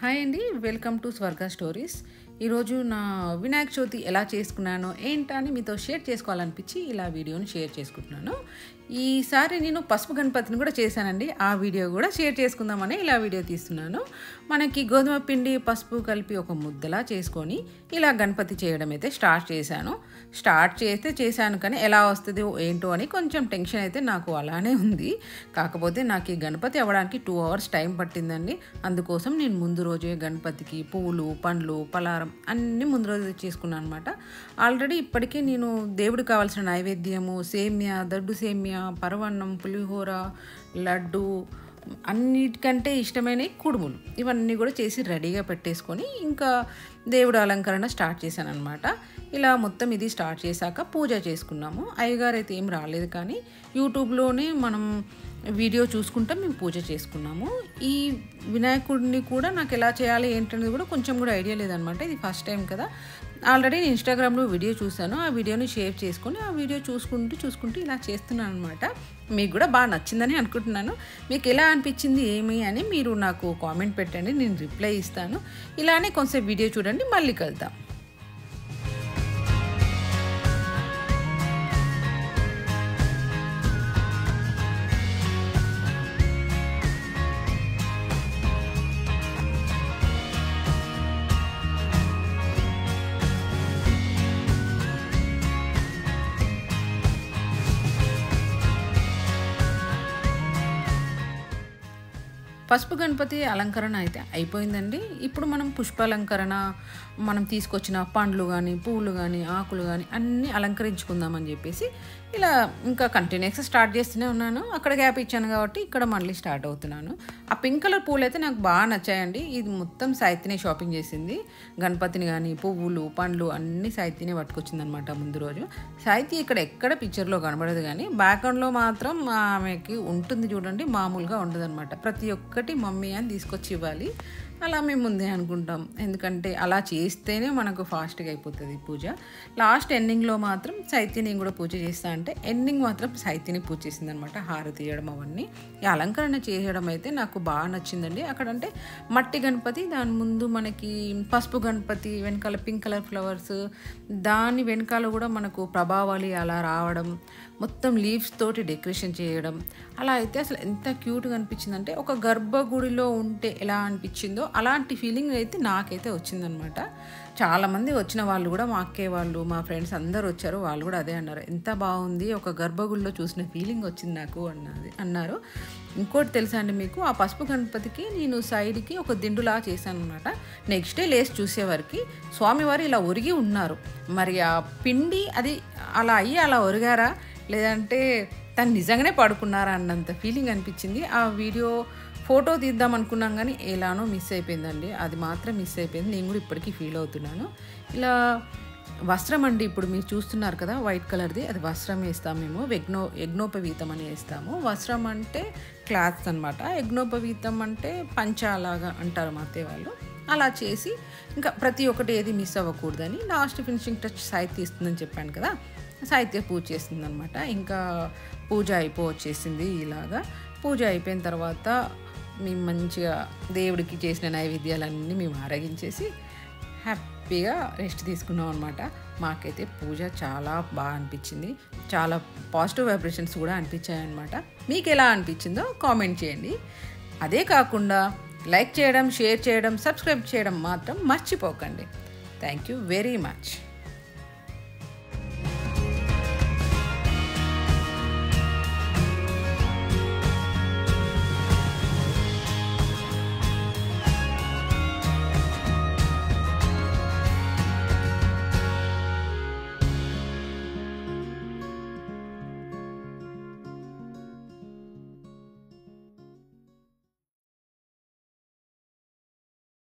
Hi అండి, welcome to స్వర్గ stories. ఈరోజు నా వినాయక చవితి ఎలా చేసుకున్నానో ఏంటని మీతో షేర్ చేసుకోవాలనిపించి ఇలా వీడియోని షేర్ చేసుకుంటున్నాను. ఈసారి నేను పసుపు గణపతిని కూడా చేశానండి. ఆ వీడియో కూడా షేర్ చేసుకుందామని ఇలా వీడియో తీస్తున్నాను. మనకి గోధుమ పిండి పసుపు కలిపి ఒక ముద్దలా చేసుకొని ఇలా గణపతి చేయడం అయితే స్టార్ట్ చేశాను కానీ ఎలా వస్తుందో ఏంటో అని కొంచెం టెన్షన్ అయితే నాకు అలానే ఉంది. కాకపోతే నాకు ఈ గణపతి అవ్వడానికి 2 hours టైం పట్టిందండి. అందుకోసం నేను ముందు రోజే గణపతికి పువ్వులు, పండ్లు, పలారం అన్నీ ముందు రోజు చేసుకున్నాను అనమాట. ఆల్రెడీ ఇప్పటికే నేను దేవుడికి కావాల్సిన నైవేద్యము, సేమ్యా, దడ్డు సేమ్యా, పరవన్నం, పులిహోర, లడ్డు, అన్నిటికంటే ఇష్టమైన కుడుములు ఇవన్నీ కూడా చేసి రెడీగా పెట్టేసుకొని ఇంకా దేవుడు అలంకరణ స్టార్ట్ చేశాను అనమాట. ఇలా మొత్తం ఇది స్టార్ట్ చేశాక పూజ చేసుకున్నాము. అయ్యగారు అయితే ఏం రాలేదు కానీ యూట్యూబ్లోనే మనం వీడియో చూసుకుంటా మేము పూజ చేసుకున్నాము. ఈ వినాయకుడిని కూడా నాకు ఎలా చేయాలి ఏంటనేది కూడా కొంచెం కూడా ఐడియా లేదనమాట. ఇది ఫస్ట్ టైం కదా. ఆల్రెడీ నేను ఇన్స్టాగ్రామ్లో వీడియో చూశాను. ఆ వీడియోని షేర్ చేసుకొని ఆ వీడియో చూసుకుంటూ ఇలా చేస్తున్నాను అనమాట. మీకు కూడా బాగా నచ్చిందని అనుకుంటున్నాను. మీకు ఎలా అనిపించింది ఏమి అని మీరు నాకు కామెంట్ పెట్టండి, నేను రిప్లై ఇస్తాను. ఇలానే కొంచెం వీడియో చూడండి, మళ్ళీ కలుద్దాం. పసుపు గణపతి అలంకరణ అయితే అయిపోయిందండి. ఇప్పుడు మనం పుష్పాలంకరణ, మనం తీసుకొచ్చిన పండ్లు కానీ, పువ్వులు కానీ, ఆకులు కానీ అన్నీ అలంకరించుకుందామని చెప్పేసి ఇలా ఇంకా కంటిన్యూస్గా స్టార్ట్ చేస్తూనే ఉన్నాను. అక్కడ గ్యాప్ ఇచ్చాను కాబట్టి ఇక్కడ మళ్ళీ స్టార్ట్ అవుతున్నాను. ఆ పింక్ కలర్ పూలు అయితే నాకు బాగా నచ్చాయండి. ఇది మొత్తం సాయిత్యనే షాపింగ్ చేసింది. గణపతిని కానీ, పువ్వులు, పండ్లు అన్నీ సాయిత్యనే పట్టుకొచ్చింది అనమాట ముందు రోజు. సాయిత్య ఎక్కడ పిక్చర్లో కనబడదు కానీ బ్యాక్గ్రౌండ్లో మాత్రం ఆమెకి ఉంటుంది చూడండి, మామూలుగా ఉండదు అనమాట. ప్రతి ఒక్కటి మమ్మీ అని తీసుకొచ్చి ఇవ్వాలి. అలా మేము ముందే అనుకుంటాం, ఎందుకంటే అలా చేస్తేనే మనకు ఫాస్ట్గా అయిపోతుంది పూజ. లాస్ట్ ఎండింగ్లో మాత్రం సాయిత్యని కూడా పూజ చేస్తా అంటే ఎండింగ్ మాత్రం సాయిత్యని పూజ చేసింది అనమాట. హారతి ఇవ్వడం అవన్నీ ఈ అలంకరణ చేయడం అయితే నాకు బాగా నచ్చిందండి. అక్కడంటే మట్టి గణపతి, దాని ముందు మనకి పసుపు గణపతి, వెనకాల పింక్ కలర్ ఫ్లవర్స్, దాని వెనకాల కూడా మనకు ప్రభావాలు అలా రావడం, మొత్తం లీవ్స్ తోటి డెకరేషన్ చేయడం, అలా అయితే అసలు ఎంత క్యూట్గా అనిపించిందంటే ఒక గర్భగుడిలో ఉంటే ఎలా అనిపించిందో అలాంటి ఫీలింగ్ అయితే నాకైతే వచ్చిందనమాట. చాలామంది వచ్చిన వాళ్ళు కూడా, మా అక్కే వాళ్ళు, మా ఫ్రెండ్స్ అందరూ వచ్చారు, వాళ్ళు కూడా అదే అన్నారు, ఎంత బాగుంది, ఒక గర్భగుడిలో చూసిన ఫీలింగ్ వచ్చింది నాకు అన్నారు. ఇంకోటి తెలుసా అండి మీకు, ఆ పసుపు గణపతికి నేను సైడ్కి ఒక దిండులా చేశాను అనమాట. నెక్స్ట్ డే లేసి చూసేవారికి స్వామివారు ఇలా ఒరిగి ఉన్నారు. మరి ఆ పిండి అది అలా ఒరిగారా లేదంటే తను నిజంగానే పడుకున్నారా అన్నంత ఫీలింగ్ అనిపించింది. ఆ వీడియో ఫోటో తీద్దాం అనుకున్నాం కానీ ఎలానో మిస్ అయిపోయిందండి. అది మాత్రం మిస్ అయిపోయింది. నేను కూడా ఇప్పటికీ ఫీల్ అవుతున్నాను. ఇలా వస్త్రం అండి, ఇప్పుడు మీరు చూస్తున్నారు కదా వైట్ కలర్ది, అది వస్త్రం వేస్తాము మేము. యజ్ఞోపవీతం అని వేస్తాము. వస్త్రం అంటే క్లాత్స్ అనమాట, యజ్ఞోపవీతం అంటే పంచాలాగా అంటారు మా అత్తయ్య వాళ్ళు. అలా చేసి ఇంకా ప్రతి ఒక్కటి ఏది మిస్ అవ్వకూడదని లాస్ట్ ఫినిషింగ్ టచ్ సాహిత్య ఇస్తుందని చెప్పాను కదా, సాహిత్య పూజ చేస్తుంది అనమాట. ఇంకా పూజ వచ్చేసింది. ఇలాగా పూజ అయిపోయిన తర్వాత మేము మంచిగా దేవుడికి చేసిన నైవేద్యాలన్నీ మేము ఆరగించేసి హ్యాపీగా రెస్ట్ తీసుకున్నాం అనమాట. మాకైతే పూజ చాలా బాగా అనిపించింది. చాలా పాజిటివ్ వైబ్రేషన్స్ కూడా అనిపించాయి అనమాట. మీకు ఎలా అనిపించిందో కామెంట్ చేయండి. అదే కాకుండా లైక్ చేయడం, షేర్ చేయడం, సబ్స్క్రైబ్ చేయడం మాత్రం మర్చిపోకండి. Thank you very much.